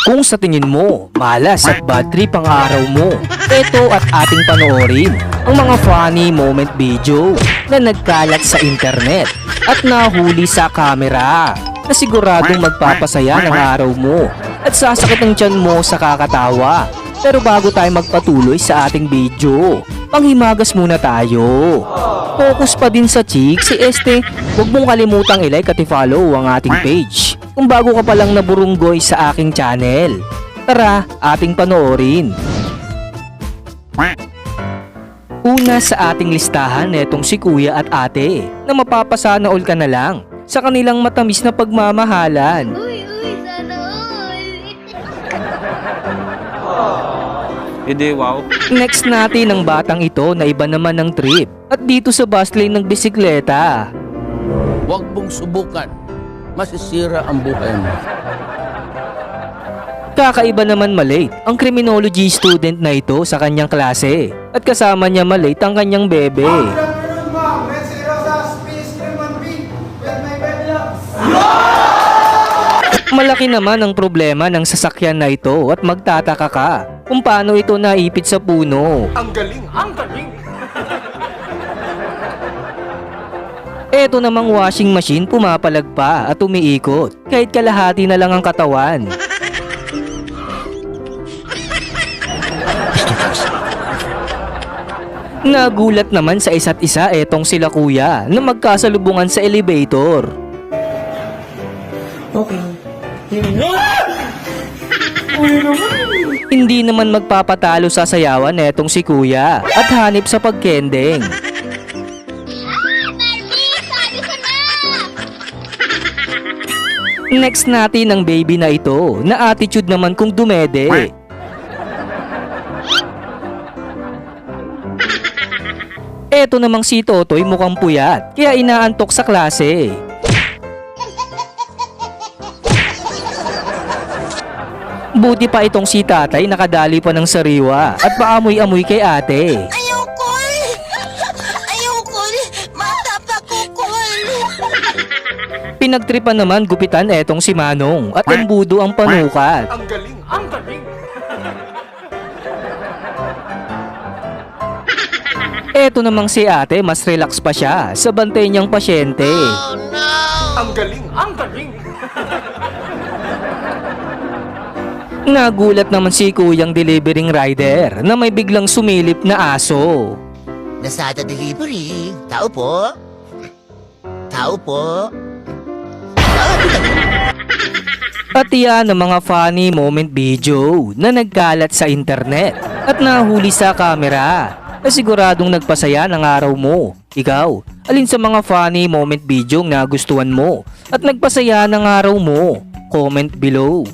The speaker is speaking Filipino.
Kung sa tingin mo, malas at bad trip ang araw mo, eto at ating panoorin ang mga funny moment video na nagkalat sa internet at nahuli sa kamera na siguradong magpapasaya ng araw mo at sasakit ang tiyan mo sa kakatawa. Pero bago tayo magpatuloy sa ating video, panghimagas muna tayo. Focus pa din sa chick si Este, huwag mong kalimutang i-like at i-follow ang ating page kung bago ka palang naburunggoy sa aking channel. Tara, ating panoorin. Una sa ating listahan netong si kuya at ate na mapapasana all ka na lang sa kanilang matamis na pagmamahalan. Uy, sana all. Hindi, wow. Next natin ang batang ito na iba naman ng trip at dito sa bus lane ng bisikleta. Huwag mong subukan. Masisira ang buhay mo. Kakaiba naman malate ang criminology student na ito sa kanyang klase at kasama niya malate ang kanyang bebe. Malaki naman ang problema ng sasakyan na ito at magtataka ka kung paano ito naipit sa puno. Ang galing, ang galing. Eto namang washing machine pumapalag pa at umiikot kahit kalahati na lang ang katawan. Nagulat naman sa isa't isa etong sila kuya na magkasalubungan sa elevator. Hindi naman magpapatalo sa sayawan etong si kuya at hanip sa pagkendeng. Next natin ang baby na ito na attitude naman kung dumede. Eto namang si Totoy mukhang puyat kaya inaantok sa klase. Buti pa itong si tatay nakadali pa ng sariwa at paamoy-amoy kay ate. Ayoko. Ayoko. Matapakukol. Pinagtripan naman gupitan etong si Manong at embudo ang panukat. Ang galing, ang galing. Eto namang si ate mas relax pa siya sa bantay niyang pasyente. Ang galing, ang galing. Nagulat naman si kuyang delivering rider na may biglang sumilip na aso. Lazada Delivery. Tao po. Tao po. At yan ang mga funny moment video na nagkalat sa internet at nahuli sa kamera na siguradong nagpasaya ng araw mo. Ikaw, alin sa mga funny moment video na nagustuhan mo at nagpasaya ng araw mo? Comment below.